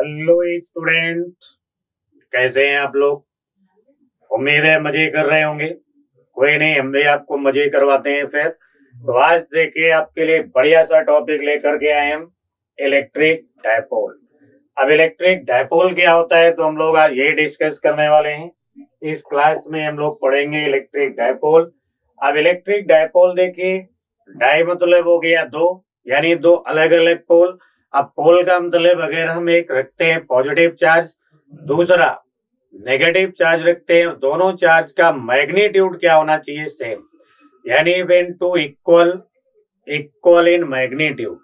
Hello student, कैसे हैं आप लोग। उम्मीद है मजे कर रहे होंगे। कोई नहीं, हम भी आपको मजे करवाते हैं। फिर तो आज देखिए आपके लिए बढ़िया सा टॉपिक लेकर के आए हम, इलेक्ट्रिक डायपोल। अब इलेक्ट्रिक डायपोल क्या होता है तो हम लोग आज ये डिस्कस करने वाले हैं। इस क्लास में हम लोग पढ़ेंगे इलेक्ट्रिक डायपोल। अब इलेक्ट्रिक डायपोल देखिए, डाई मतलब हो गया दो, यानी दो अलग अलग पोल। अब पोल का मतलब अगर हम एक रखते हैं पॉजिटिव चार्ज, दूसरा नेगेटिव चार्ज रखते हैं, दोनों चार्ज का मैग्नीट्यूड क्या होना चाहिए, सेम। यानी when two equal in magnitude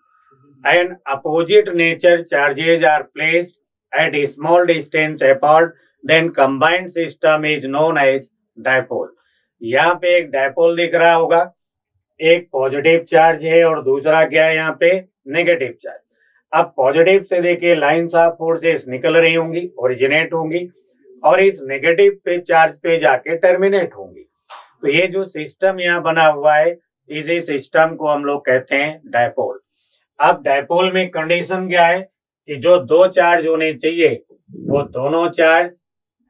and opposite nature charges are placed at a small distance apart, then combined system is known as dipole। यहाँ पे एक डायपोल दिख रहा होगा, एक पॉजिटिव चार्ज है और दूसरा क्या है यहाँ पे, नेगेटिव चार्ज। अब पॉजिटिव से देखिए लाइंस ऑफ फोर्सेस निकल रही होंगी, ओरिजिनेट होंगी, और इस नेगेटिव पे चार्ज पे जाके टर्मिनेट होंगी। तो ये जो सिस्टम यहाँ बना हुआ है, इसी सिस्टम को हम लोग कहते हैं डायपोल। अब डायपोल में कंडीशन क्या है कि जो दो चार्ज होने चाहिए वो दोनों चार्ज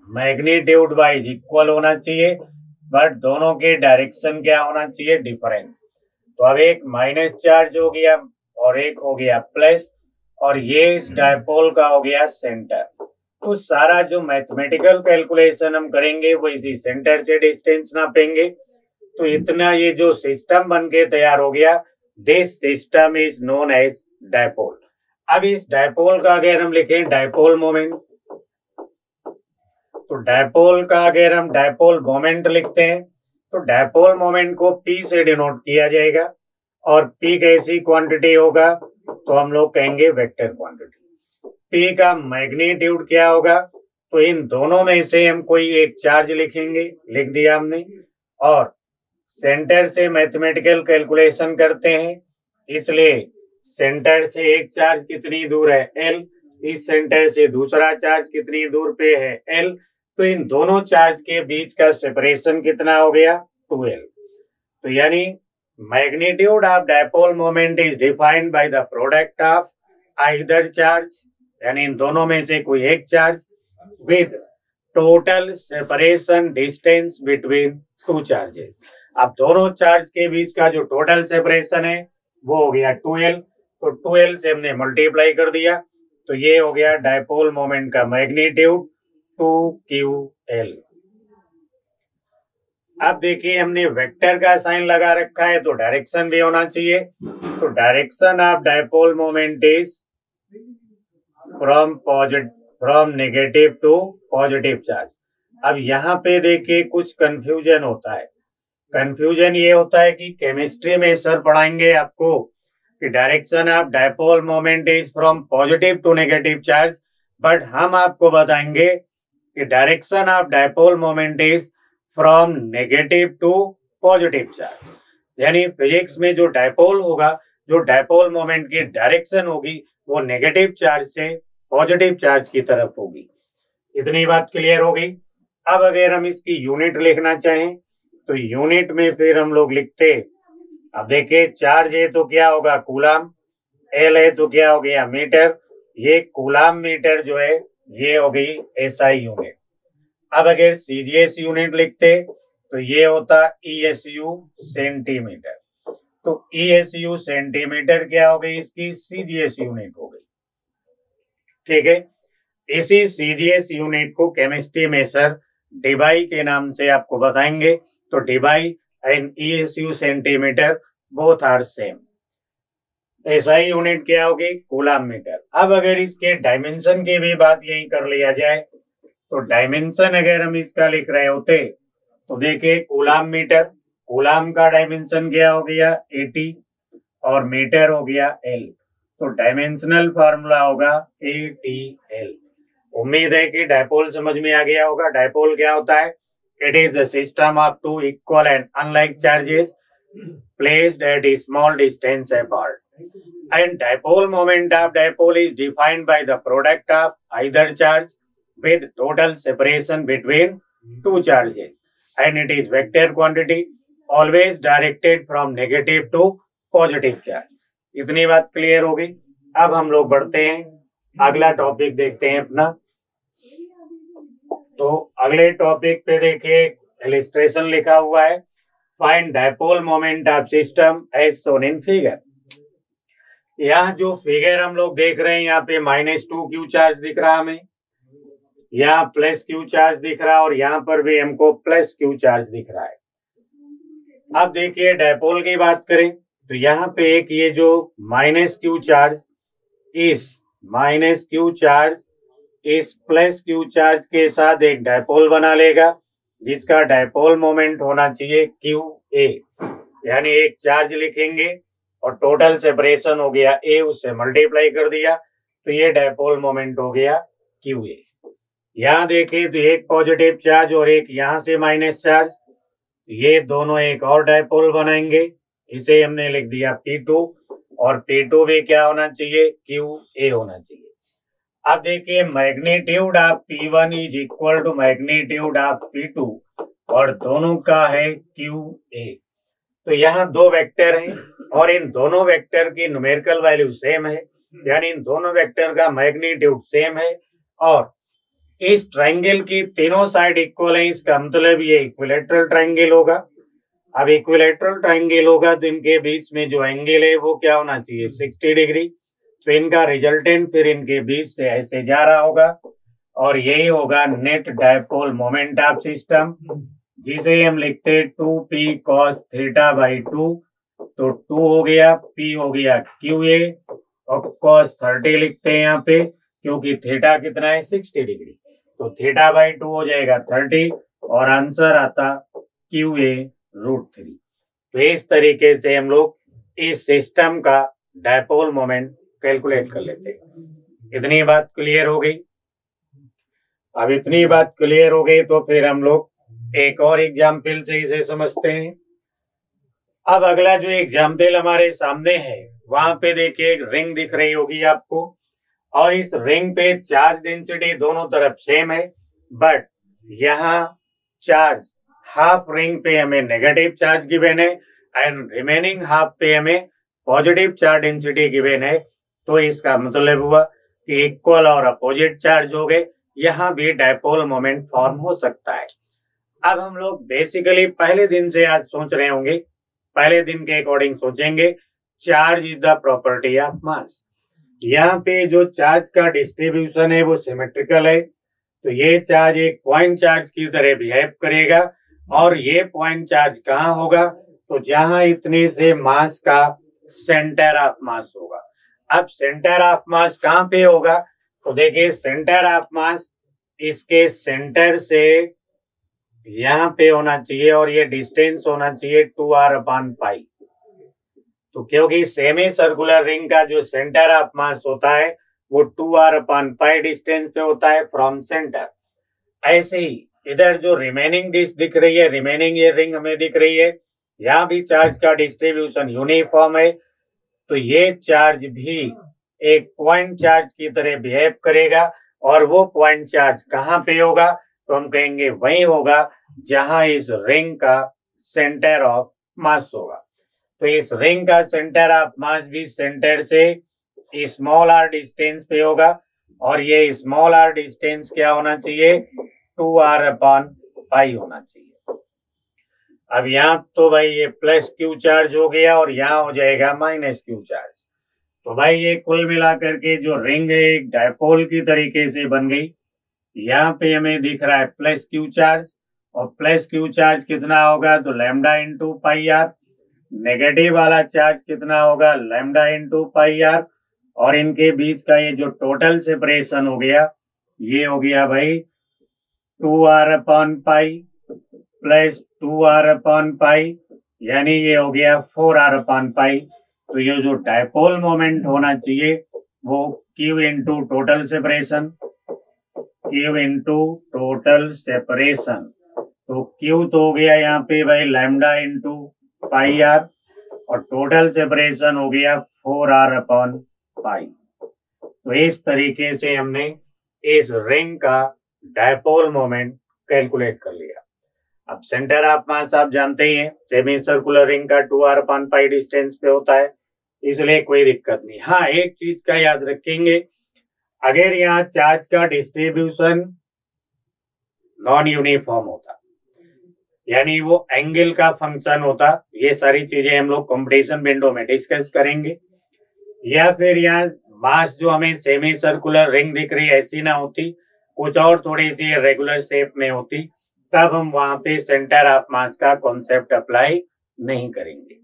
मैग्नीट्यूड वाइज इक्वल होना चाहिए, बट दोनों के डायरेक्शन क्या होना चाहिए, डिफरेंट। तो अब एक माइनस चार्ज हो गया और एक हो गया प्लस, और ये इस डायपोल का हो गया सेंटर। तो सारा जो मैथमेटिकल कैलकुलेशन हम करेंगे वो इसी सेंटर से डिस्टेंस नापेंगे। तो इतना ये जो सिस्टम बन के तैयार हो गया, this system is known as dipole. अब इस डायपोल का अगर हम लिखें डायपोल मोमेंट, तो डायपोल का अगर हम डायपोल मोमेंट लिखते हैं तो डायपोल मोमेंट को P से डिनोट किया जाएगा, और P कैसी क्वांटिटी होगा तो हम लोग कहेंगे वेक्टर क्वांटिटी। P का मैग्नीट्यूड क्या होगा, तो इन दोनों में से हम कोई एक चार्ज लिखेंगे, लिख दिया हमने, और सेंटर से मैथमेटिकल कैलकुलेशन करते हैं, इसलिए सेंटर से एक चार्ज कितनी दूर है, L, इस सेंटर से दूसरा चार्ज कितनी दूर पे है, L, तो इन दोनों चार्ज के बीच का सेपरेशन कितना हो गया, 2L। तो यानी magnitude of dipole moment is defined by the product of either charge, यानी इन दोनों में से कोई एक charge, with total separation distance between two charges. अब दोनों चार्ज के बीच का जो टोटल सेपरेशन है वो हो गया 2L, तो 2L से हमने मल्टीप्लाई कर दिया, तो ये हो गया डायपोल मोमेंट का मैग्नीट्यूड 2QL। अब देखिए हमने वेक्टर का साइन लगा रखा है तो डायरेक्शन भी होना चाहिए। तो direction of dipole moment is from negative to positive charge. अब यहाँ पे देखिए कुछ कंफ्यूजन होता है। कंफ्यूजन ये होता है कि केमिस्ट्री में सर पढ़ाएंगे आपको कि direction of dipole moment is from positive to negative charge, but हम आपको बताएंगे कि direction of dipole moment is from negative to positive charge. यानी फिजिक्स में जो डायपोल होगा, जो डायपोल मोमेंट की डायरेक्शन होगी वो नेगेटिव चार्ज से पॉजिटिव चार्ज की तरफ होगी। इतनी बात क्लियर हो गई। अब अगर हम इसकी यूनिट लिखना चाहें तो यूनिट में फिर हम लोग लिखते, अब देखिए चार्ज है तो क्या होगा, कूलाम, एल है तो क्या हो गया, मीटर। ये कूलाम मीटर जो है ये हो गई SI यूनिट। अब अगर CGS यूनिट लिखते तो ये होता ESU सेंटीमीटर। तो ESU सेंटीमीटर क्या हो गई, इसकी CGS यूनिट हो गई। ठीक है, इसी CGS यूनिट को केमिस्ट्री में सर डिबाई के नाम से आपको बताएंगे। तो debye and ESU centimetre both are same. SI unit क्या होगी, कूलाम मीटर। अब अगर इसके डायमेंशन की भी बात यही कर लिया जाए तो डायमेंशन अगर हम इसका लिख रहे होते तो देखिए कूलाम मीटर, कूलाम का डायमेंशन क्या हो गया 80 और मीटर हो गया L, तो डायमेंशनल फार्मूला होगा ATL। उम्मीद है कि डायपोल समझ में आ गया होगा। डायपोल क्या होता है, it is the system of two equal and unlike charges placed at a small distance apart, and dipole moment of dipole is defined by the product of either charge with total separation between two charges, and it is vector quantity always directed from negative to positive charge। इतनी बात clear हो गई। अब हम लोग बढ़ते हैं अगला टॉपिक देखते हैं अपना। तो अगले टॉपिक पे देखिए इलिस्ट्रेशन लिखा हुआ है, find dipole moment of system as shown in figure. यहाँ जो फिगर हम लोग देख रहे हैं, यहाँ पे -2 क्यू चार्ज दिख रहा हमें, यहाँ प्लस क्यू चार्ज दिख रहा है और यहाँ पर भी हमको प्लस क्यू चार्ज दिख रहा है। अब देखिए डायपोल की बात करें तो यहाँ पे एक ये जो -q चार्ज, इस -q चार्ज इस प्लस q चार्ज के साथ एक डायपोल बना लेगा, जिसका डायपोल मोमेंट होना चाहिए QA। यानी एक चार्ज लिखेंगे और टोटल सेपरेशन हो गया A, उससे मल्टीप्लाई कर दिया तो ये डायपोल मोमेंट हो गया QA। यहाँ देखें तो एक पॉजिटिव चार्ज और एक यहाँ से माइनस चार्ज, ये दोनों एक और डायपोल बनाएंगे, इसे हमने लिख दिया P2 और P2 भी क्या होना चाहिए, QA होना चाहिए। अब देखिए magnitude of P1 is equal to magnitude of P2 और दोनों का है QA। तो यहाँ दो वेक्टर हैं और इन दोनों वेक्टर की न्यूमेरिकल वैल्यू सेम है, यानी इन दोनों वेक्टर का मैग्नीट्यूड सेम है और इस ट्रायंगल की तीनों साइड इक्वल है, इसका मतलब ये इक्विलैटरल ट्रायंगल होगा। अब इक्विलैटरल ट्रायंगल होगा तो इनके बीच में जो एंगल है वो क्या होना चाहिए, 60 डिग्री। तो इनका रिजल्टेंट फिर इनके बीच से ऐसे जा रहा होगा और यही होगा net dipole moment of system, जिसे हम लिखते हैं 2p cos θ/2। तो 2 हो गया, p हो गया QA और cos 30 लिखते हैं यहाँ पे, क्योंकि थीटा कितना है, 60 डिग्री। तो θ/2 हो जाएगा 30 और आंसर आता QA√3। तो इस तरीके से हम लोग इस सिस्टम का डायपोल मोमेंट कैलकुलेट कर लेते हैं। इतनी बात क्लियर हो गई। अब इतनी बात क्लियर हो गई तो फिर हम लोग एक और एग्जाम्पल से इसे समझते हैं। अब अगला जो एग्जाम्पल हमारे सामने है, वहां पे देखिए एक रिंग दिख रही होगी आपको और इस रिंग पे चार्ज डेंसिटी दोनों तरफ सेम है, बट यहाँ चार्ज हाफ रिंग पे हमें नेगेटिव चार्ज गिवन है एंड रिमेनिंग हाफ पे हमें पॉजिटिव चार्ज डेंसिटी गिवन है। तो इसका मतलब हुआ कि इक्वल और अपोजिट चार्ज हो गए, यहाँ भी डायपोल मोमेंट फॉर्म हो सकता है। अब हम लोग बेसिकली पहले दिन से आज सोच रहे होंगे, पहले दिन के अकॉर्डिंग सोचेंगे, charge is the property of mass. यहाँ पे जो चार्ज का डिस्ट्रीब्यूशन है वो सिमेट्रिकल है, तो ये चार्ज एक पॉइंट चार्ज की तरह बिहेव करेगा और ये पॉइंट चार्ज कहाँ होगा, तो जहां इतने से मास का सेंटर ऑफ मास होगा। अब सेंटर ऑफ मास कहाँ पे होगा, तो देखिए सेंटर ऑफ मास इसके सेंटर से यहाँ पे होना चाहिए और ये डिस्टेंस होना चाहिए 2r/π। तो क्योंकि सेमी सर्कुलर रिंग का जो सेंटर ऑफ मास होता है वो 2r/π डिस्टेंस पे होता है फ्रॉम सेंटर। ऐसे ही इधर जो रिमेनिंग डिस्क दिख रही है, रिमेनिंग ये रिंग हमें दिख रही है, यहाँ भी चार्ज का डिस्ट्रीब्यूशन यूनिफॉर्म है, तो ये चार्ज भी एक पॉइंट चार्ज की तरह बिहेव करेगा और वो पॉइंट चार्ज कहाँ पे होगा, तो हम कहेंगे वही होगा जहां इस रिंग का सेंटर ऑफ मास होगा। तो इस रिंग का सेंटर ऑफ मास भी सेंटर से स्मॉल r डिस्टेंस पे होगा और ये स्मॉल r डिस्टेंस क्या होना चाहिए, 2r/π होना चाहिए। अब यहाँ तो भाई ये प्लस q चार्ज हो गया और यहाँ हो जाएगा -q चार्ज। तो भाई ये कुल मिलाकर के जो रिंग है एक डायपोल की तरीके से बन गई। यहाँ पे हमें दिख रहा है प्लस q चार्ज और प्लस q चार्ज कितना होगा, तो λ/πr। नेगेटिव वाला चार्ज कितना होगा, λ/πr और इनके बीच का ये जो टोटल सेपरेशन हो गया ये हो गया भाई 2r/π प्लस 2r/π, यानी ये हो गया 4r/π। तो ये जो डायपोल मोमेंट होना चाहिए वो Q into total separation, Q into total separation. तो Q तो हो गया यहाँ पे भाई λ/πr और टोटल सेपरेशन हो गया 4r/π। तो इस तरीके से हमने इस रिंग का डायपोल मोमेंट कैलकुलेट कर लिया। अब सेंटर ऑफ मास आप जानते ही हैं, सेमी सर्कुलर रिंग का 2r/π डिस्टेंस पे होता है, इसलिए कोई दिक्कत नहीं। हाँ, एक चीज का याद रखेंगे, अगर यहाँ चार्ज का डिस्ट्रीब्यूशन नॉन यूनिफॉर्म होता, यानी वो एंगल का फंक्शन होता, ये सारी चीजें हम लोग कंपटीशन विंडो में डिस्कस करेंगे। या फिर यहाँ मास जो हमें सेमी सर्कुलर रिंग दिख रही है ऐसी ना होती, कुछ और थोड़ी सी रेगुलर शेप में होती, तब हम वहां पे सेंटर ऑफ मास का कॉन्सेप्ट अप्लाई नहीं करेंगे।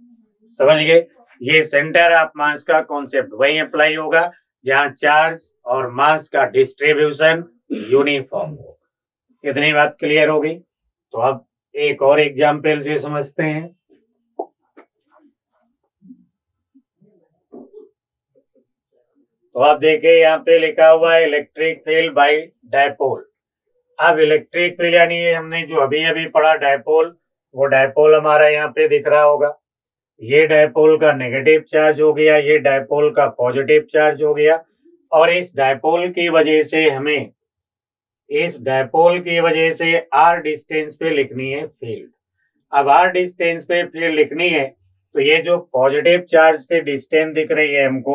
समझ गए? ये सेंटर ऑफ मास का कॉन्सेप्ट वही अप्लाई होगा जहां चार्ज और मास का डिस्ट्रीब्यूशन यूनिफॉर्म हो। कितनी बात क्लियर होगी? तो अब एक और एग्जाम्पल से समझते हैं। तो आप देखिए यहाँ पे लिखा हुआ है इलेक्ट्रिक फील्ड बाय डायपोल। अब इलेक्ट्रिक फील्ड यानी हमने जो अभी अभी पढ़ा डायपोल, वो डायपोल हमारा यहाँ पे दिख रहा होगा। ये डायपोल का नेगेटिव चार्ज हो गया, ये डायपोल का पॉजिटिव चार्ज हो गया, और इस डायपोल की वजह से आर डिस्टेंस पे लिखनी है फील्ड। अब आर डिस्टेंस पे फील्ड लिखनी है तो ये जो पॉजिटिव चार्ज से डिस्टेंस दिख रही है हमको,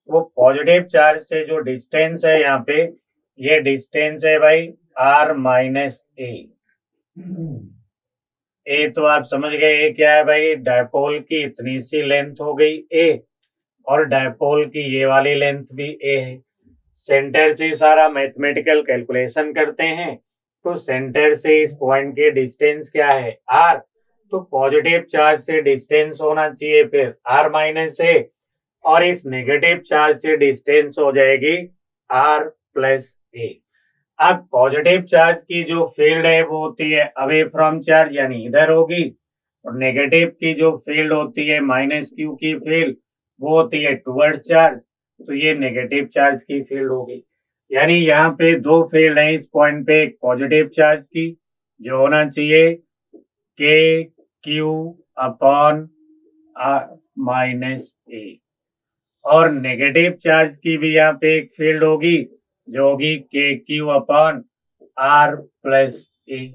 वो पॉजिटिव चार्ज से जो डिस्टेंस है यहाँ पे, ये डिस्टेंस है भाई आर माइनस ए। तो आप समझ गए ए क्या है भाई? डायपोल की इतनी सी लेंथ हो गई ए, और डायपोल की ये वाली लेंथ भी ए है। सेंटर से सारा मैथमेटिकल कैलकुलेशन करते हैं तो सेंटर से इस पॉइंट के डिस्टेंस क्या है? आर। तो पॉजिटिव चार्ज से डिस्टेंस होना चाहिए फिर आर माइनस ए, और इस नेगेटिव चार्ज से डिस्टेंस हो जाएगी आर प्लस ए। अब पॉजिटिव चार्ज की जो फील्ड है वो होती है अवे फ्रॉम चार्ज, यानी इधर होगी, और नेगेटिव की जो फील्ड होती है माइनस क्यू की फील्ड, वो होती है टुवर्ड चार्ज, तो ये नेगेटिव चार्ज की फील्ड होगी। यानी यहाँ पे दो फील्ड है इस पॉइंट पे, एक पॉजिटिव चार्ज की जो होना चाहिए के क्यू अपॉन माइनस ए, और नेगेटिव चार्ज की भी यहाँ पे एक फील्ड होगी जो होगी के क्यू अपॉन आर प्लस ए।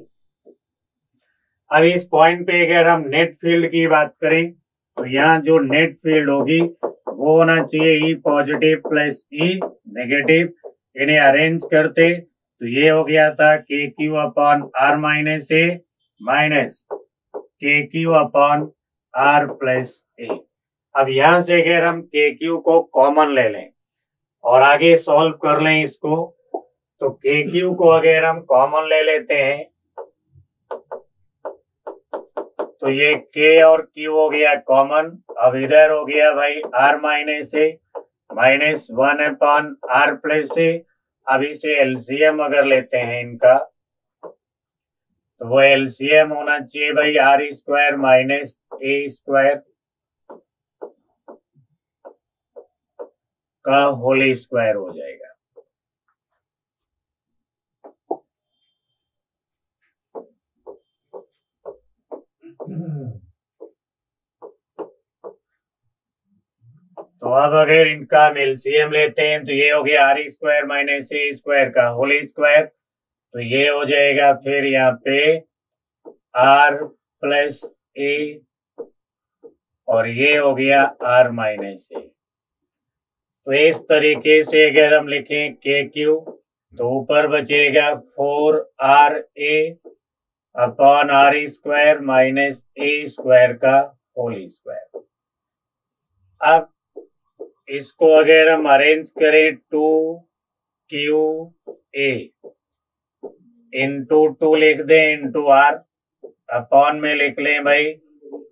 अब इस पॉइंट पे अगर हम नेट फील्ड की बात करें तो यहाँ जो नेट फील्ड होगी वो होना चाहिए e positive plus e negative. इन्हें अरेंज करते तो ये हो गया था k q upon r minus A minus k q upon are plus ए। अब यहाँ से अगर हम के क्यू को कॉमन ले लें और आगे सॉल्व कर लें इसको, तो के क्यू को अगर हम कॉमन ले लेते हैं तो ये के और क्यू हो गया कॉमन। अब इधर हो गया भाई R minus A minus 1 upon are plus ए। अब इसे एलसीएम अगर लेते हैं इनका, तो वो एलसीएम होना चाहिए भाई r square minus a square का होल स्क्वायर हो जाएगा। तो अब अगर इनका हम एलसीएम लेते हैं तो ये हो गया r square minus a square का होल स्क्वायर, तो ये हो जाएगा फिर यहाँ पे आर प्लस ए, और ये हो गया आर माइनस ए। तो इस तरीके से अगर हम लिखें के क्यू, तो ऊपर बचेगा 4 RA upon r square minus a square का होल स्क्वायर। अब इसको अगर हम अरेंज करें 2QA इंटू 2 लिख दें इंटू आर, अपॉन में लिख लें भाई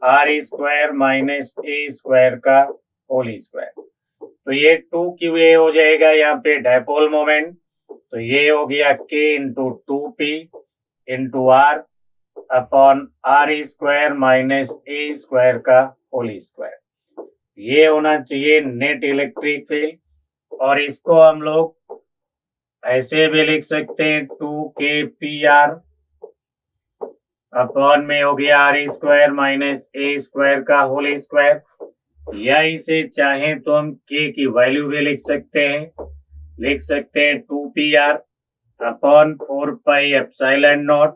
r square minus a square का होल स्क्वायर। तो ये 2QA हो जाएगा यहाँ पे डायपोल मोमेंट, तो ये हो गया K into 2P into r upon r square minus a square का होल स्क्वायर। ये होना चाहिए नेट इलेक्ट्रिक फील्ड, और इसको हम लोग ऐसे भी लिख सकते हैं 2KPR अपॉन में हो गया r square minus a square का होल स्क्वायर, या इसे चाहें तो हम K की वैल्यू भी लिख सकते हैं 2PR upon 4 pi epsilon naught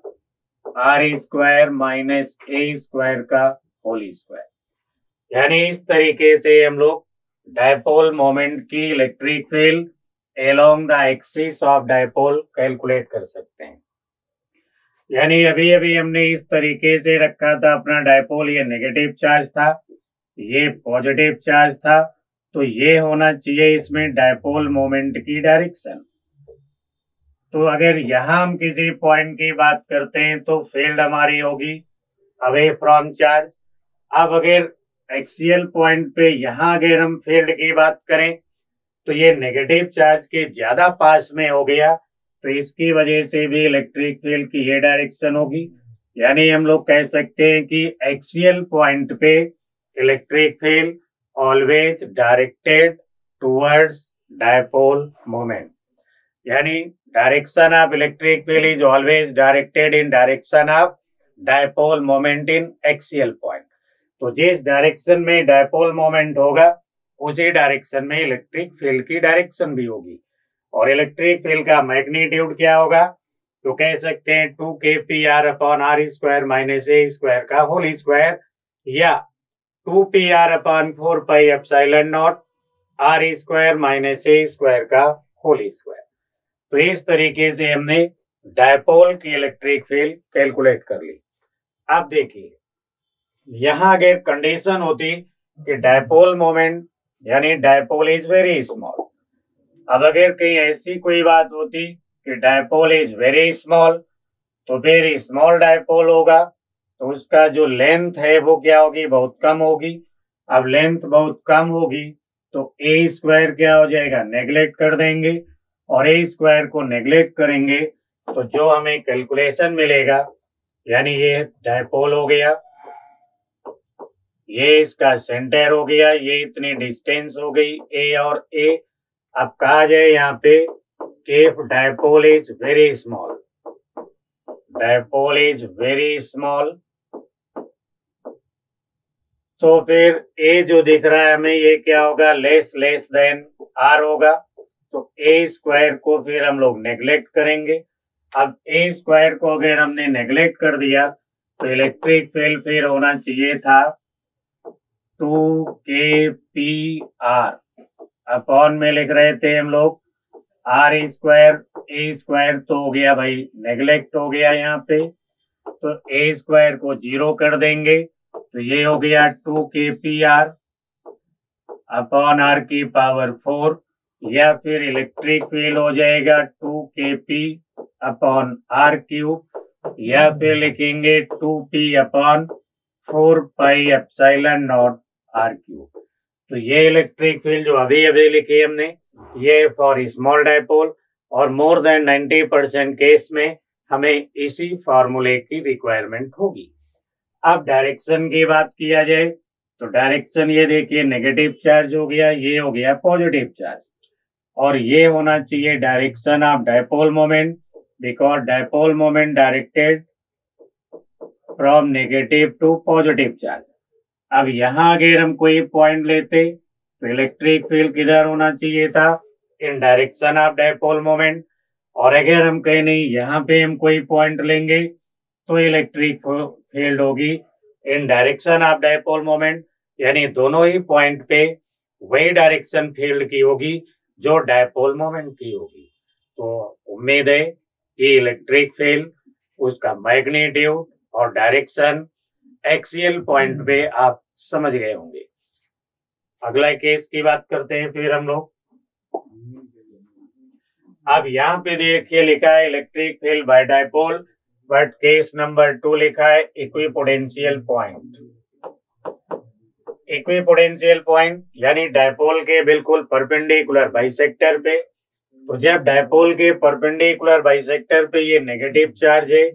r square minus a square का होल स्क्वायर। यानी इस तरीके से हम लोग डायपोल मोमेंट की electric field along the axis of dipole calculate कर सकते हैं। यानी अभी अभी हमने इस तरीके से रखा था अपना डायपोल, ये नेगेटिव चार्ज था, ये पॉजिटिव चार्ज था, तो ये होना चाहिए इसमें डायपोल मोमेंट की डायरेक्शन। तो अगर यहाँ हम किसी पॉइंट की बात करते हैं तो फील्ड हमारी होगी अवे फ्रॉम चार्ज। अब अगर एक्सियल पॉइंट पे यहाँ अगर हम फील्ड की बात करें तो ये नेगेटिव चार्ज के ज्यादा पास में हो गया, तो इसकी वजह से भी इलेक्ट्रिक फील्ड की ये डायरेक्शन होगी। यानी हम लोग कह सकते हैं कि एक्सियल पॉइंट पे electric field always directed towards dipole moment. यानी direction of electric field is always directed in direction of dipole moment in axial point. तो जिस डायरेक्शन में डायपोल मोमेंट होगा उसी डायरेक्शन में इलेक्ट्रिक फील्ड की डायरेक्शन भी होगी। और इलेक्ट्रिक फील्ड का मैग्नीट्यूड क्या होगा, तो कह सकते हैं 2kPr/r² माइनस a² का होल स्क्वायर, या 2pr/4πε0 r² माइनस a² का होल स्क्वायर। तो इस तरीके से हमने डायपोल की इलेक्ट्रिक फील्ड कैलकुलेट कर ली। अब देखिए यहाँ अगर कंडीशन होती कि डायपोल मोमेंट यानी डायपोल इज वेरी स्मॉल, अब अगर कहीं ऐसी कोई बात होती कि डायपोल इज वेरी स्मॉल, तो फिर स्मॉल डायपोल होगा तो उसका जो लेंथ है वो क्या होगी, बहुत कम होगी। अब लेंथ बहुत कम होगी तो a² क्या हो जाएगा, नेग्लेक्ट कर देंगे, और a² को नेग्लेक्ट करेंगे तो जो हमें कैलकुलेशन मिलेगा, यानी ये डायपोल हो गया, ये इसका सेंटर हो गया, ये इतनी डिस्टेंस हो गई ए और ए। अब कहा जाए यहाँ पे if dipole is very small, dipole is very small, तो फिर ए जो दिख रहा है हमें ये क्या होगा, लेस देन आर होगा। तो a² को फिर हम लोग नेग्लेक्ट करेंगे। अब a² को अगर हमने नेग्लेक्ट कर दिया तो इलेक्ट्रिक फील्ड फिर होना चाहिए था 2kPr, अपॉन में लिख रहे थे हम लोग r², a² तो हो गया भाई नेग्लेक्ट हो गया यहाँ पे, तो a² को 0 कर देंगे तो ये हो गया 2kPr अपॉन r⁴, या फिर इलेक्ट्रिक फील्ड हो जाएगा 2kP अपॉन r³, या फिर लिखेंगे 2p अपॉन 4πε0 r³। तो ये इलेक्ट्रिक फील्ड जो अभी अभी लिखी हमने, ये फॉर स्मॉल डायपोल, और मोर देन 90% केस में हमें इसी फॉर्मूले की रिक्वायरमेंट होगी। अब डायरेक्शन की बात किया जाए तो डायरेक्शन ये देखिए नेगेटिव चार्ज हो गया, ये हो गया पॉजिटिव चार्ज, और ये होना चाहिए direction of dipole moment, because dipole moment directed from negative to positive charge. अब यहाँ अगर हम कोई पॉइंट लेते तो इलेक्ट्रिक फील्ड किधर होना चाहिए था, इन डायरेक्शन ऑफ डायपोल मोमेंट, और अगर हम कहें नहीं यहाँ पे हम कोई पॉइंट लेंगे तो इलेक्ट्रिक फील्ड होगी इन डायरेक्शन ऑफ डायपोल मोमेंट, यानी दोनों ही पॉइंट पे वही डायरेक्शन फील्ड की होगी जो डायपोल मोमेंट की होगी। तो उम्मीद है कि इलेक्ट्रिक फील्ड, उसका मैग्नीट्यूड और डायरेक्शन एक्सियल पॉइंट पे आप समझ गए होंगे। अगला केस की बात करते हैं फिर हम लोग। अब यहाँ पे देखिए लिखा है electric field by dipole, but case number 2 लिखा है इक्विपोटेंशियल पॉइंट। इक्विपोटेंशियल पॉइंट यानी डायपोल के बिल्कुल परपेंडिकुलर बाइसेक्टर पे। तो जब डायपोल के परपेंडिकुलर बाइसेक्टर पे ये नेगेटिव चार्ज है,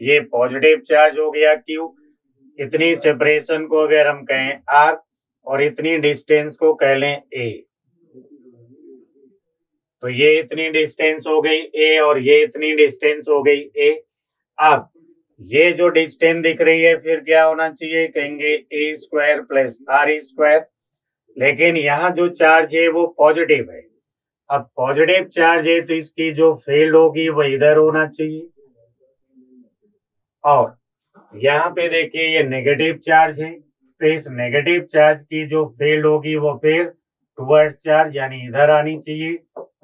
ये पॉजिटिव चार्ज हो गया Q, इतनी सेपरेशन को अगर हम कहें R और इतनी डिस्टेंस को कह लें A, तो ये इतनी डिस्टेंस हो गई A और ये इतनी डिस्टेंस हो गई A। अब ये जो डिस्टेंस दिख रही है फिर क्या होना चाहिए, कहेंगे a² प्लस r², लेकिन यहाँ जो चार्ज है वो पॉजिटिव है। अब पॉजिटिव चार्ज है तो इसकी जो फील्ड होगी वो इधर होना चाहिए, और यहाँ पे देखिए ये नेगेटिव चार्ज है तो इस नेगेटिव चार्ज की जो फील्ड होगी वो फिर टुवर्ड्स चार्ज यानी इधर आनी चाहिए,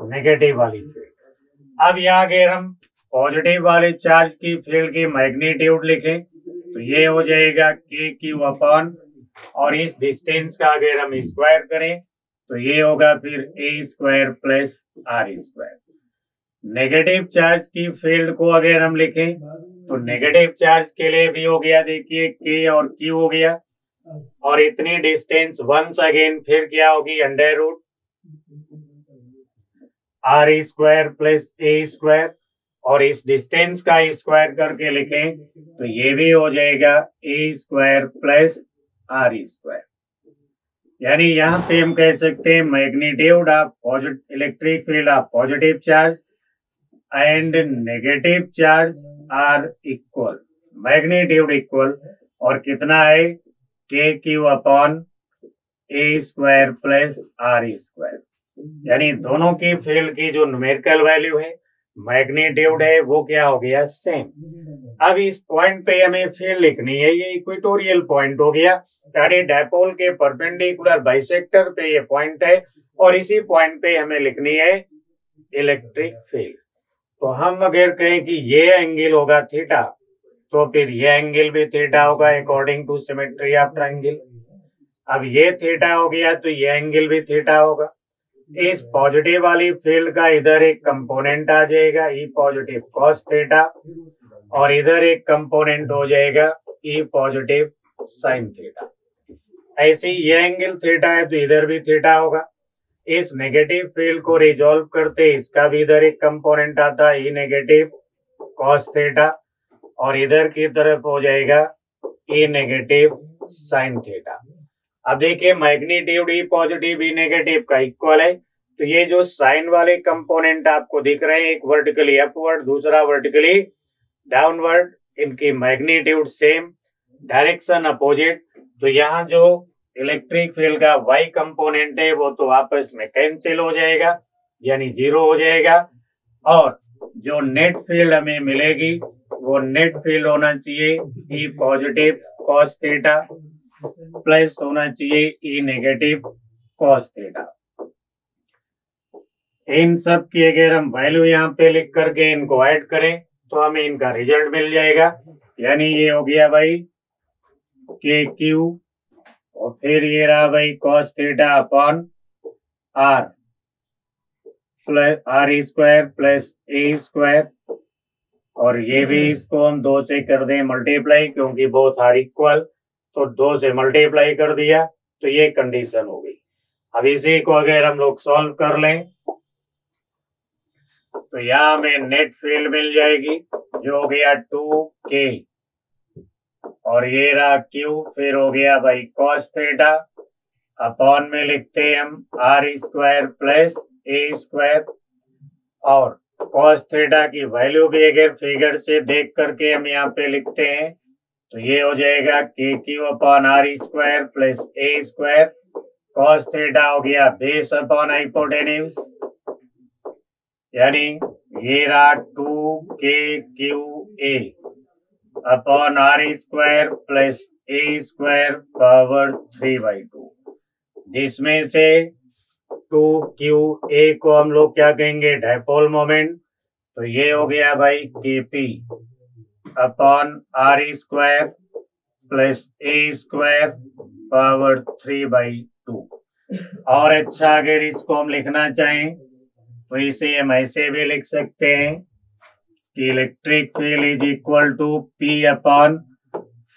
नेगेटिव वाली फील्ड। अब यहाँ अगर हम पॉजिटिव वाले चार्ज की फील्ड की मैग्नीट्यूड लिखें तो ये हो जाएगा के क्यू अपॉन, और इस डिस्टेंस का अगर हम स्क्वायर करें तो ये होगा फिर A square plus are square. Negative charge की फील्ड को अगर हम लिखें तो नेगेटिव चार्ज के लिए भी हो गया, देखिए के और क्यू हो गया, और इतनी डिस्टेंस वंस अगेन फिर क्या होगी, under root r square plus a square, और इस डिस्टेंस का स्क्वायर करके लिखें तो ये भी हो जाएगा a square plus are square. यानी यहाँ पे हम कह सकते हैं magnitude of positive electric field of positive charge and negative charge are equal, magnitude equal, और कितना है k q upon a square plus are square. यानी दोनों की फील्ड की जो न्यूमेरिकल वैल्यू है, मैग्नीट्यूड है, वो क्या हो गया, सेम। अब इस पॉइंट पे हमें फील्ड लिखनी है, ये इक्वेटोरियल पॉइंट हो गया, यानी डायपोल के परपेंडिकुलर बाइसेक्टर पे ये पॉइंट है, और इसी पॉइंट पे हमें लिखनी है इलेक्ट्रिक फील्ड। तो हम अगर कहें कि ये एंगल होगा थीटा, तो फिर ये एंगल भी थीटा होगा according to symmetry of triangle. अब ये थीटा हो गया तो ये एंगल भी थीटा होगा। इस पॉजिटिव वाली फील्ड का इधर एक कंपोनेंट आ जाएगा ई पॉजिटिव कॉस थीटा, और इधर एक कंपोनेंट हो जाएगा ई पॉजिटिव साइन थीटा। ऐसे ये एंगल थीटा है तो इधर भी थीटा होगा। इस नेगेटिव फील्ड को रिजॉल्व करते इसका भी इधर एक कंपोनेंट आता है ई नेगेटिव कॉस थीटा, और इधर की तरफ हो जाएगा ई नेगेटिव साइन थीटा। अब देखिए मैग्नीट्यूड ई पॉजिटिव ई नेगेटिव का इक्वल है, तो ये जो साइन वाले कंपोनेंट आपको दिख रहे हैं, एक वर्टिकली अपवर्ड दूसरा वर्टिकली डाउनवर्ड, इनकी मैग्नीट्यूड सेम, डायरेक्शन अपोजिट, तो यहाँ जो इलेक्ट्रिक फील्ड का y कंपोनेंट है वो तो आपस में कैंसिल हो जाएगा, यानी जीरो हो जाएगा, और जो नेट फील्ड हमें मिलेगी वो नेट फील्ड होना चाहिए e positive cos theta plus होना चाहिए ई नेगेटिव कॉस थीटा। इन सब की अगर हम वैल्यू यहाँ पे लिख करके इनको ऐड करें तो हमें इनका रिजल्ट मिल जाएगा। यानी ये हो गया भाई के क्यू, और फिर ये रहा भाई cos theta upon are plus are square plus a square, और ये भी इसको हम 2 से कर दें मल्टीप्लाई, क्योंकि बोथ आर इक्वल, तो 2 से मल्टीप्लाई कर दिया तो ये कंडीशन हो गई। अब इसी को अगर हम लोग सॉल्व कर लें तो यहाँ हमें नेट फील्ड मिल जाएगी जो हो गया 2k, और ये रहा q, फिर हो गया भाई cos थीटा अपॉन में लिखते हैं हम r square plus a square, और cos थीटा की वैल्यू भी अगर फिगर से देख करके हम यहाँ पे लिखते हैं तो ये हो जाएगा k q upon r square plus a square, cos theta हो गया बेस अपॉन हाइपोटेन्यूज, यानी ये रहा 2kqa upon r square plus a square power 3/2, जिसमें से 2qa को हम लोग क्या कहेंगे, डायपोल मोमेंट, तो ये हो गया भाई kp upon r square plus a square power 3/2। और अच्छा अगर इसको हम लिखना चाहें तो इसे हम ऐसे भी लिख सकते हैं कि electric field is equal to P upon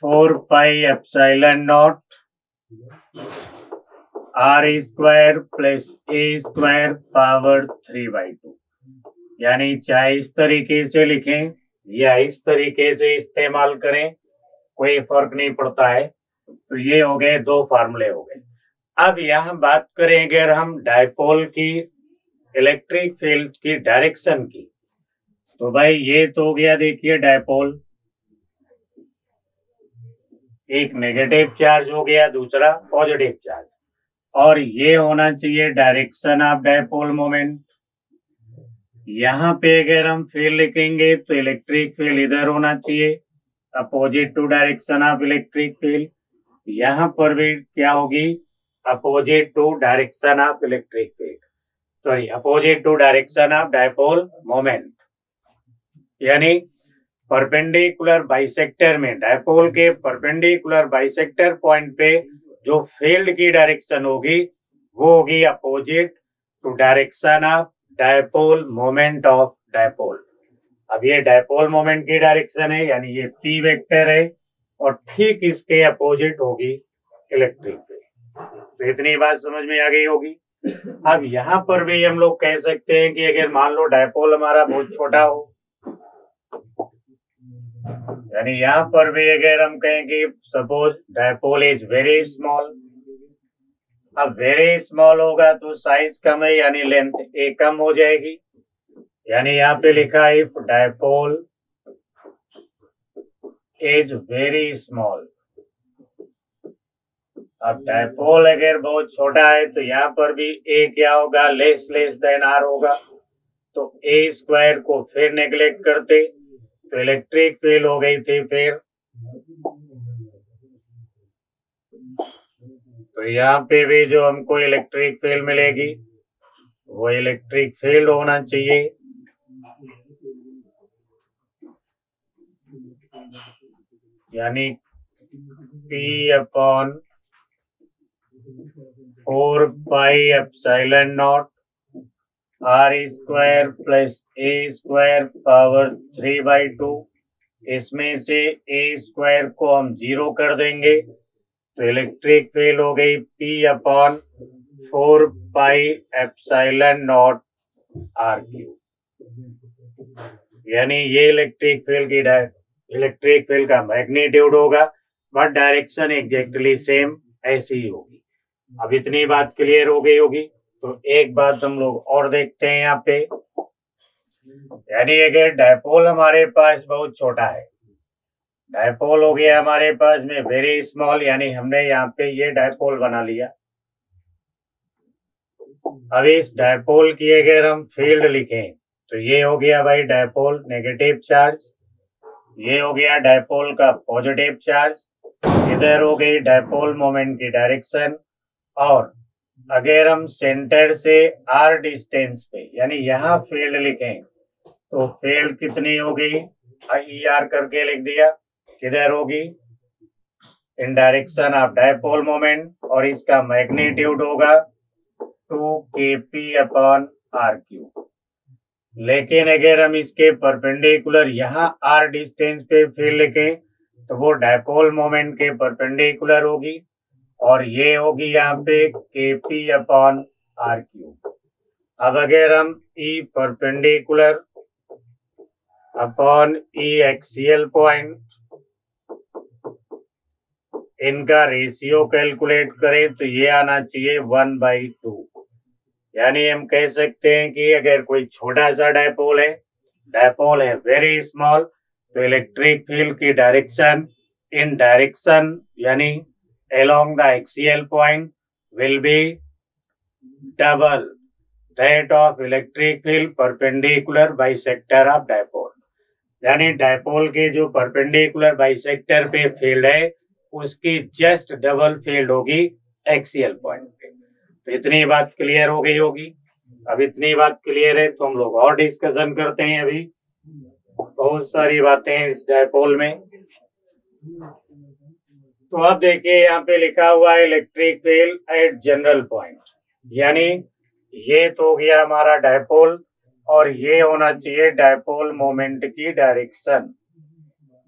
4 pi epsilon naught r square plus a square power 3/2। यानी चाहे इस तरीके से लिखें या इस तरीके से इस्तेमाल करें, कोई फर्क नहीं पड़ता है। तो ये हो गए 2 फार्मूले हो गए। अब यहाँ बात करें अगर हम डायपोल की इलेक्ट्रिक फील्ड की डायरेक्शन की, तो भाई ये तो हो गया, देखिए डायपोल एक नेगेटिव चार्ज हो गया, दूसरा पॉजिटिव चार्ज, और ये होना चाहिए डायरेक्शन ऑफ डायपोल मोमेंट। यहाँ पे अगर हम फील्ड लिखेंगे तो इलेक्ट्रिक फील्ड इधर होना चाहिए opposite to direction of electric field, यहाँ पर भी क्या होगी, opposite to direction of electric field. Sorry opposite to direction of dipole moment, यानी परपेंडिकुलर बाइसेक्टर में डायपोल के परपेंडिकुलर बाइसेक्टर पॉइंट पे जो फील्ड की डायरेक्शन होगी वो होगी opposite to direction of dipole moment of dipole. अब ये डायपोल मोमेंट की डायरेक्शन है, यानी ये पी वेक्टर है और ठीक इसके अपोजिट होगी इलेक्ट्रिक फील्ड। तो इतनी बात समझ में आ गई होगी। अब यहाँ पर भी हम लोग कह सकते हैं कि अगर मान लो डायपोल हमारा बहुत छोटा हो, यानी यहाँ पर भी अगर हम कहें कि suppose dipole is very small, अब वेरी स्मॉल होगा तो साइज कम है यानी लेंथ ए कम हो जाएगी, यानी यहाँ पे लिखा है if dipole is very small. अब डायपोल अगर बहुत छोटा है तो यहाँ पर भी ए क्या होगा, लेस देन आर होगा, तो ए स्क्वायर को फिर नेग्लेक्ट करते तो इलेक्ट्रिक फील्ड हो गई थी फिर, तो यहाँ पे भी जो हमको इलेक्ट्रिक फील्ड मिलेगी वो इलेक्ट्रिक फील्ड होना चाहिए, यानी P upon 4 pi epsilon naught r square plus a square power 3/2। इसमें से ए स्क्वायर को हम 0 कर देंगे तो इलेक्ट्रिक फील्ड हो गई P upon 4 pi epsilon naught r cube, यानी ये इलेक्ट्रिक फील्ड का मैग्नीट्यूड होगा, बट डायरेक्शन एग्जैक्टली सेम ऐसी ही होगी। अब इतनी बात क्लियर हो गई होगी। तो एक बात हम लोग और देखते हैं यहाँ पे, यानी अगर डायपोल हमारे पास बहुत छोटा है, डायपोल हो गया हमारे पास में वेरी स्मॉल, यानी हमने यहाँ पे ये डायपोल बना लिया। अब इस डायपोल की अगर हम फील्ड लिखें तो ये हो गया भाई डायपोल नेगेटिव चार्ज, ये हो गया डायपोल का पॉजिटिव चार्ज, इधर हो गई डायपोल मोमेंट की डायरेक्शन, और अगर हम सेंटर से आर डिस्टेंस पे यानी यहाँ फील्ड लिखें तो फील्ड कितनी होगी, ई आर करके लिख दिया, किधर होगी, इन डायरेक्शन ऑफ डायपोल मोमेंट, और इसका मैग्नीट्यूड होगा 2kp अपॉन आर क्यूब। लेकिन अगर हम इसके परपेंडिकुलर यहाँ आर डिस्टेंस पे फील्ड लिखें तो वो डायपोल मोमेंट के परपेंडिकुलर होगी, और ये होगी यहाँ पे kp अपॉन आर क्यूब। अब अगर हम ई परपेंडिकुलर अपॉन ई एक्सियल पॉइंट इनका रेशियो कैलकुलेट करें तो ये आना चाहिए 1/2, यानी हम कह सकते हैं कि अगर कोई छोटा सा डायपोल है वेरी स्मॉल, तो इलेक्ट्रिक फील्ड की डायरेक्शन इन डायरेक्शन यानी along the axial point will be double that of electric field perpendicular bisector of dipole, यानी डायपोल के जो परपेंडिकुलर बाइसेक्टर पे फील्ड है उसकी जस्ट डबल फील्ड होगी एक्सियल पॉइंट पे। तो इतनी बात क्लियर हो गई होगी। अब इतनी बात क्लियर है तो हम लोग और डिस्कशन करते हैं। अभी बहुत सारी बातें हैं इस डायपोल में। तो अब देखिए यहाँ पे लिखा हुआ है electric field at general point, यानी ये तो हो गया हमारा डायपोल, और ये होना चाहिए डायपोल मोमेंट की डायरेक्शन।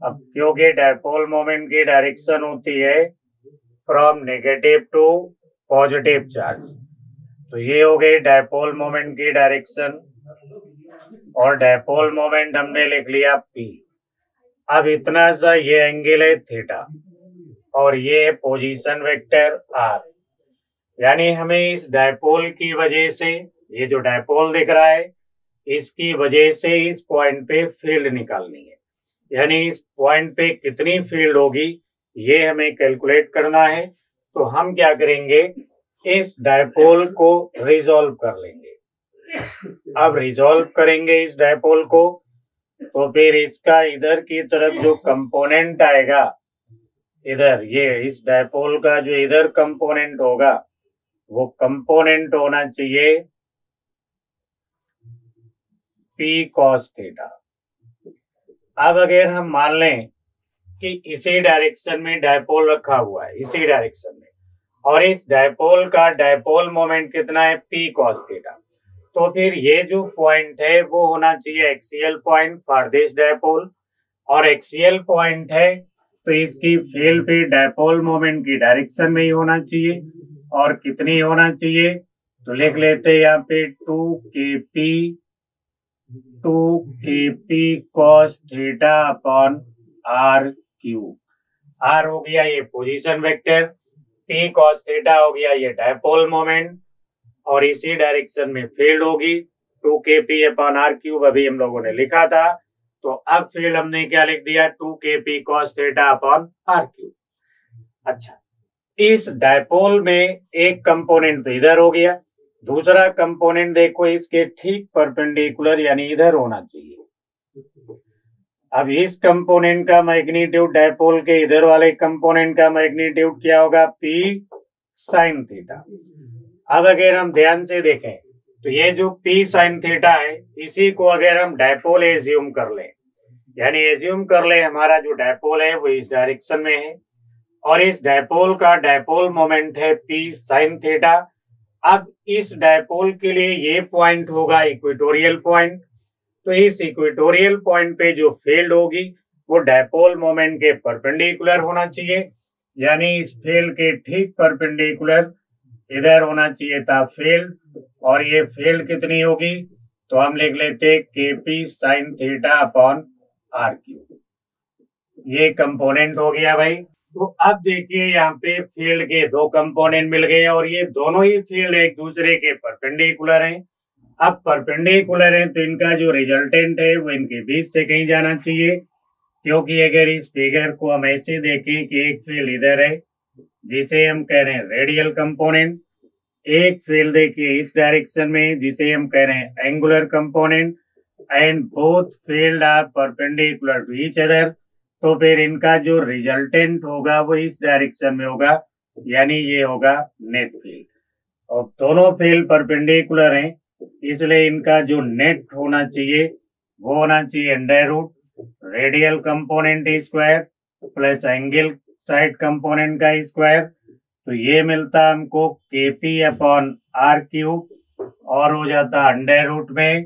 अब क्योंकि डायपोल मोमेंट की डायरेक्शन होती है from negative to positive charge, तो ये हो गई डायपोल मोमेंट की डायरेक्शन, और डायपोल मोमेंट हमने लिख लिया P। अब इतना सा ये एंगल है थीटा, और ये पोजीशन वेक्टर R, यानी हमें इस डायपोल की वजह से, ये जो डायपोल दिख रहा है इसकी वजह से इस पॉइंट पे फील्ड निकालनी है, यानी इस पॉइंट पे कितनी फील्ड होगी ये हमें कैलकुलेट करना है। तो हम क्या करेंगे, इस डायपोल को रिजॉल्व कर लेंगे। अब रिजॉल्व करेंगे इस डायपोल को तो फिर इसका इधर की तरफ जो कंपोनेंट आएगा, इधर ये इस डायपोल का जो इधर कंपोनेंट होगा वो कंपोनेंट होना चाहिए पी कॉस थीटा। अब अगर हम मान लें कि इसी डायरेक्शन में डायपोल रखा हुआ है, इसी डायरेक्शन में, और इस डायपोल का डायपोल मोमेंट कितना है, पी कॉस थीटा, तो फिर ये जो पॉइंट है वो होना चाहिए axial point for this dipole, और एक्सियल पॉइंट है तो इसकी फील्ड भी डायपोल मोमेंट की डायरेक्शन में ही होना चाहिए। और कितनी होना चाहिए, तो लिख लेते हैं यहाँ पे 2kp cos theta upon r cube. R हो गया ये position vector, p cos theta हो गया ये डायपोल मोमेंट, और इसी डायरेक्शन में फील्ड होगी 2kp अपॉन आर क्यूब, अभी हम लोगों ने लिखा था। तो अब फील्ड हमने क्या लिख दिया, 2kp cos theta upon r cube. अच्छा, इस डायपोल में एक कंपोनेंट तो इधर हो गया, दूसरा कंपोनेंट देखो इसके ठीक परपेंडिकुलर यानी इधर होना चाहिए। अब इस कंपोनेंट का मैग्नीट्यूड, डायपोल के इधर वाले कंपोनेंट का मैग्नीट्यूड क्या होगा, P साइन थीटा। अब अगर हम ध्यान से देखें तो ये जो P साइन थीटा है, इसी को अगर हम डायपोल एज्यूम कर लें, यानी एज्यूम कर ले हमारा जो डायपोल है वो इस डायरेक्शन में है, और इस डायपोल का डायपोल मोमेंट है P साइन थीटा। अब इस डायपोल के लिए ये पॉइंट होगा इक्वेटोरियल पॉइंट, तो इस इक्वेटोरियल पॉइंट पे जो फील्ड होगी वो डायपोल मोमेंट के परपेंडिकुलर होना चाहिए, यानी इस फील्ड के ठीक परपेंडिकुलर इधर होना चाहिए था फील्ड, और ये फील्ड कितनी होगी, तो हम लिख लेते kp sine theta upon r cube. ये कंपोनेंट हो गया भाई। तो अब देखिए यहाँ पे फील्ड के दो कंपोनेंट मिल गए, और ये दोनों ही फील्ड एक दूसरे के परपेंडिकुलर हैं। अब परपेंडिकुलर है तो इनका जो रिजल्टेंट है वो इनके बीच से कहीं जाना चाहिए, क्योंकि अगर इस फिगर को हम ऐसे देखें कि एक फील्ड इधर है जिसे हम कह रहे हैं रेडियल कंपोनेंट, एक फील्ड देखिए इस डायरेक्शन में जिसे हम कह रहे हैं angular component, and both field are perpendicular to each other, तो फिर इनका जो रिजल्टेंट होगा वो इस डायरेक्शन में होगा, यानी ये होगा नेट फील्ड। और दोनों फील्ड परपेंडिकुलर हैं, इसलिए इनका जो नेट होना चाहिए वो होना चाहिए under root radial component square plus angle side component का स्क्वायर, तो ये मिलता हमको kp अपॉन आर क्यूब, और हो जाता अंडर रूट में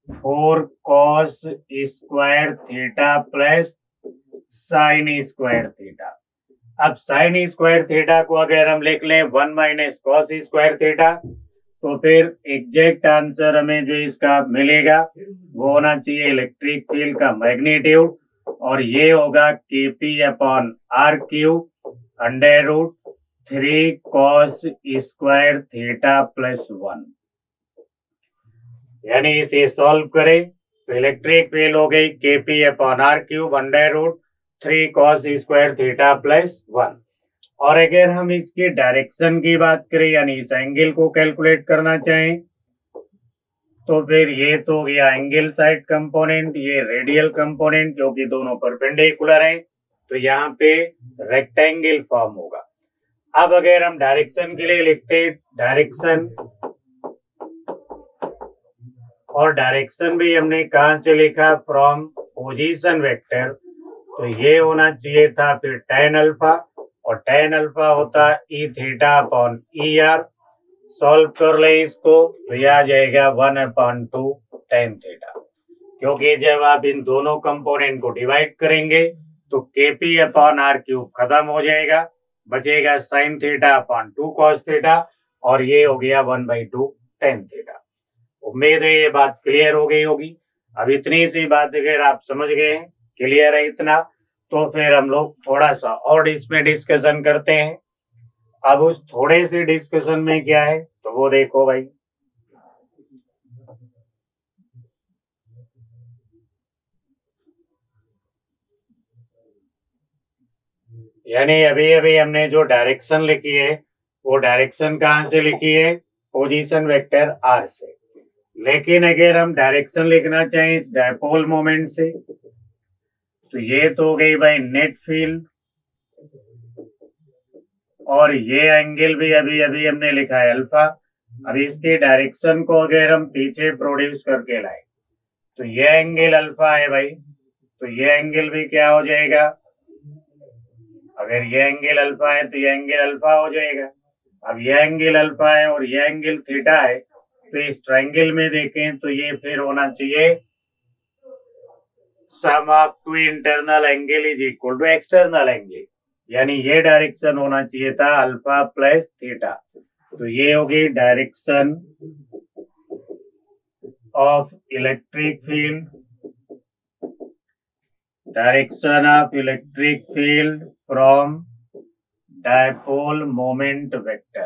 4 cos square theta plus sine square theta. अब साइन स्क्वायर थीटा को अगर हम लिख लें 1 माइनस कॉस स्क्वायर थीटा, तो फिर एग्जैक्ट आंसर हमें जो इसका मिलेगा वो होना चाहिए इलेक्ट्रिक फील्ड का मैग्नीट्यूड, और ये होगा kp upon r cube under root 3 cos square theta plus 1। यानी इसे सॉल्व करें तो इलेक्ट्रिक फील्ड हो गई kp upon r cube under root 3 cos square theta plus 1। और अगर हम इसकी डायरेक्शन की बात करें यानी इस एंगल को कैलकुलेट करना चाहें, तो फिर ये तो हो गया एंगल साइड कंपोनेंट, ये रेडियल कंपोनेंट, क्योंकि दोनों परपेंडिकुलर हैं तो यहाँ पे रेक्टेंगल फॉर्म होगा। अब अगर हम डायरेक्शन के लिए लिखते डायरेक्शन, और डायरेक्शन भी हमने कहां से लिखा, फ्रॉम पोजीशन वेक्टर, तो ये होना चाहिए था फिर tan अल्फा, और tan अल्फा होता E theta upon E R. Solve कर ले इसको तो यह आ जाएगा 1/2 tan थीटा, क्योंकि जब आप इन दोनों कंपोनेंट को डिवाइड करेंगे तो kp अपॉन आर क्यूब खत्म हो जाएगा, बचेगा sign theta upon 2 cos theta, और ये हो गया 1/2 tan थीटा। उम्मीद है ये बात क्लियर हो गई होगी। अब इतनी सी बात अगर आप समझ गए हैं, क्लियर है इतना, तो फिर हम लोग थोड़ा सा और इसमें डिस्कशन करते हैं। अब उस थोड़े से डिस्कशन में क्या है तो वो देखो भाई। यानी अभी अभी हमने जो डायरेक्शन लिखी है वो डायरेक्शन कहाँ से लिखी है, पोजीशन वेक्टर आर से। लेकिन अगर हम डायरेक्शन लिखना चाहें इस डायपोल मोमेंट से, तो ये तो हो गई भाई नेट फील्ड, और ये एंगल भी अभी अभी हमने लिखा है अल्फा, अब इसकी डायरेक्शन को अगर हम पीछे प्रोड्यूस करके लाए तो ये एंगल अल्फा है भाई, तो ये एंगल भी क्या हो जाएगा, अगर ये एंगल अल्फा है तो ये एंगल अल्फा हो जाएगा। अब ये एंगल अल्फा है और ये एंगल थीटा है, तो इस ट्रायंगल में देखें तो ये फिर होना चाहिए sum of two internal angle is equal to external angle, यानी ये डायरेक्शन होना चाहिए था अल्फा प्लस थीटा। तो ये होगी direction of electric field, direction of electric field from dipole moment vector.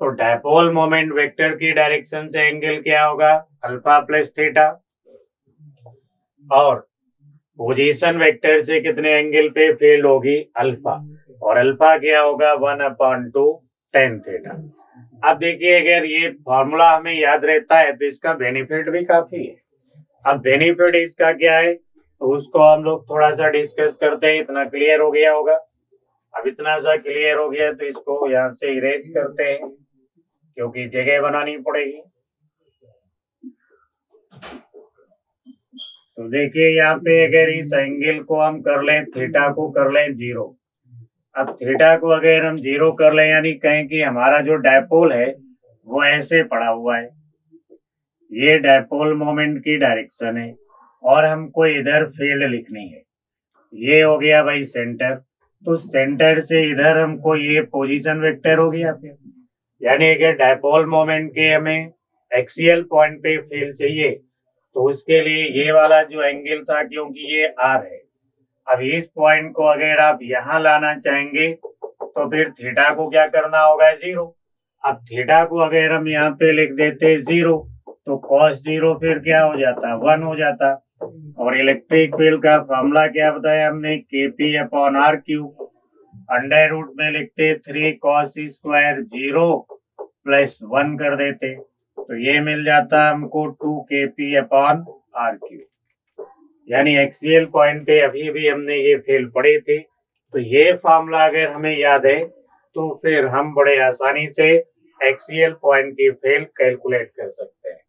तो डायपोल मोमेंट वेक्टर की डायरेक्शन से एंगल क्या होगा, अल्फा प्लस थीटा, और पोजीशन वेक्टर से कितने एंगल पे फील्ड होगी, अल्फा, और अल्फा क्या होगा 1/2 tan थीटा। अब देखिए अगर ये फॉर्मूला हमें याद रहता है तो इसका बेनिफिट भी काफी है। अब बेनिफिट इसका क्या है तो उसको हम लोग थोड़ा सा डिस्कस करते हैं। इतना क्लियर हो गया होगा, अब इतना सा क्लियर हो गया तो इसको यहाँ से इरेज करते हैं क्योंकि जगह बनानी पड़ेगी। तो देखिए यहाँ पे अगर इस एंगल को हम कर लें, थीटा को कर लें 0, अब थीटा को अगर हम 0 कर लें यानी कहें कि हमारा जो डायपोल है वो ऐसे पड़ा हुआ है, ये डायपोल मोमेंट की डायरेक्शन है और हमको इधर फील्ड लिखनी है। ये हो गया भाई सेंटर, तो सेंटर से इधर हमको ये पोजीशन वेक्टर हो गया फिर, यानी अगर डायपोल मोमेंट के हमें एक्सियल पॉइंट पे फील्ड चाहिए तो उसके लिए ये वाला जो एंगल था, क्योंकि ये आर है, अब इस पॉइंट को अगर आप यहाँ लाना चाहेंगे तो फिर थीटा को क्या करना होगा 0। अब थीटा को अगर हम यहाँ पे लिख देते 0 तो cos 0 फिर क्या हो जाता 1 हो जाता, और इलेक्ट्रिक फील्ड का फॉर्मूला क्या बताया हमने, kp/r³ अंडर रूट में लिखते 3 cos² 0 प्लस 1 कर देते तो ये मिल जाता हमको 2 kp/r³। यानी एक्सियल पॉइंट पे अभी भी हमने ये फील्ड पढ़े थे, तो ये फॉर्मूला अगर हमें याद है तो फिर हम बड़े आसानी से एक्सियल पॉइंट की फील्ड कैलकुलेट कर सकते हैं।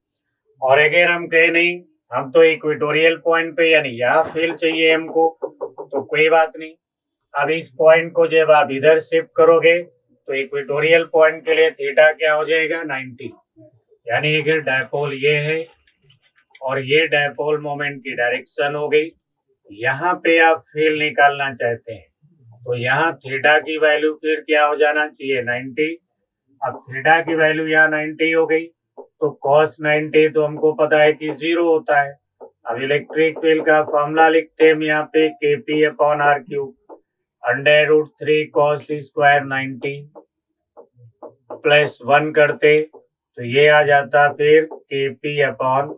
और अगर हम कहें नहीं हम तो इक्वेटोरियल पॉइंट पे यानी यहाँ फील्ड चाहिए हमको, तो कोई बात नहीं, अब इस पॉइंट को जब आप इधर शिफ्ट करोगे तो इक्वेटोरियल पॉइंट के लिए थीटा क्या हो जाएगा 90, यानी अगर डायपोल ये है और ये डायपोल मोमेंट की डायरेक्शन हो गई। यहाँ पे आप फील्ड निकालना चाहते हैं तो यहाँ थीटा की वैल्यू फिर क्या हो जाना चाहिए 90। अब थीटा की वैल्यू यहाँ 90 हो गई तो cos 90 तो हमको पता है कि 0 होता है। अब इलेक्ट्रिक फील्ड का फॉर्मूला लिखते हैं हम यहाँ पे kp/r³ under root 3 cos² 90 plus 1 करते तो ये आ जाता फिर kp/r³,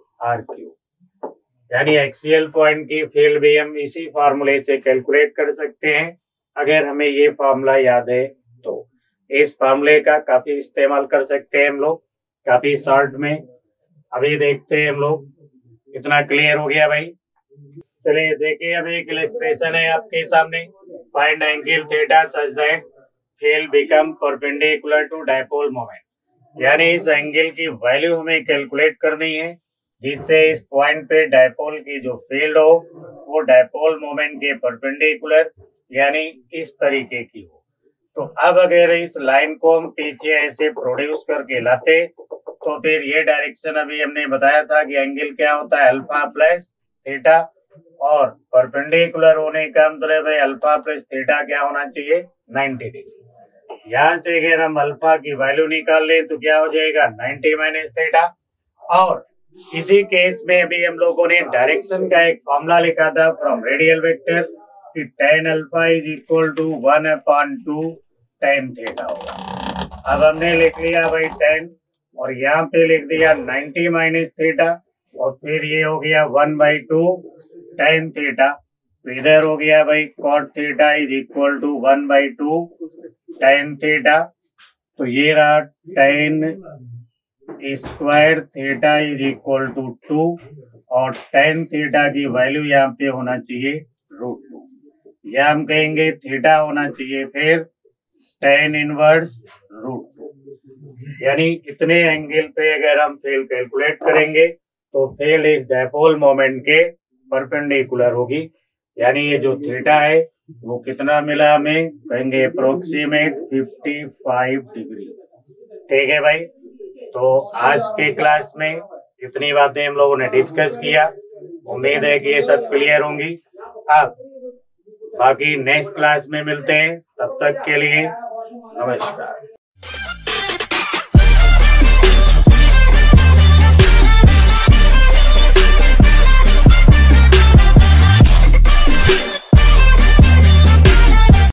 यानी एक्सियल पॉइंट की फील्ड भी हम इसी फार्मूले से कैलकुलेट कर सकते हैं अगर हमें ये फार्मूला याद है तो। इस फार्मूले का काफी इस्तेमाल कर सकते हैं हम लोग काफी शॉर्ट में। अभी देखते हैं हम लोग, इतना क्लियर हो गया भाई। चलिए देखिए अब एक इलस्ट्रेशन है आपके सामने, find angle theta such that field become perpendicular to dipole moment, यानी इस एंगल की वैल्यू हमें कैलकुलेट करनी है जिससे इस पॉइंट पे डायपोल की जो फील्ड हो वो डायपोल मोमेंट के परपेंडिकुलर यानी इस तरीके की हो। तो अब अगर इस लाइन को हम पीछे ऐसे प्रोड्यूस करके लाते तो फिर ये डायरेक्शन अभी हमने बताया था कि एंगल क्या होता है अल्फा प्लस थीटा, और परपेंडिकुलर होने का मतलब है अल्फा प्लस थीटा क्या होना चाहिए 90 डिग्री। यहाँ से अगर हम अल्फा की वैल्यू निकाल लें तो क्या हो जाएगा 90 माइनस थीटा। और इसी केस में भी हम लोगों ने डायरेक्शन का एक फॉर्मूला लिखा था फ्रॉम रेडियल वेक्टर कि tan alpha is equal to 1/2 tan theta होगा। अब हमने लिख लिया भाई tan और यहाँ पे लिख दिया 90 माइनस थीटा और फिर ये हो गया 1/2 tan थीटा, तो इधर हो गया भाई cot theta is equal to 1/2 tan theta, तो ये रहा tan square theta is equal to 2 और tan थीटा की वैल्यू यहाँ पे होना चाहिए √2, या हम कहेंगे थीटा होना चाहिए फिर tan इनवर्स √2। यानी इतने एंगल पे अगर हम फेल कैलकुलेट करेंगे तो फेल इस डायपोल मोमेंट के परपेंडिकुलर होगी। यानी ये जो थीटा है वो कितना मिला हमें, कहेंगे अप्रोक्सीमेट 55 डिग्री। ठीक है भाई, तो आज के क्लास में इतनी बातें हम लोगों ने डिस्कस किया। उम्मीद है कि ये सब क्लियर होंगी। अब बाकी नेक्स्ट क्लास में मिलते हैं, तब तक के लिए नमस्कार।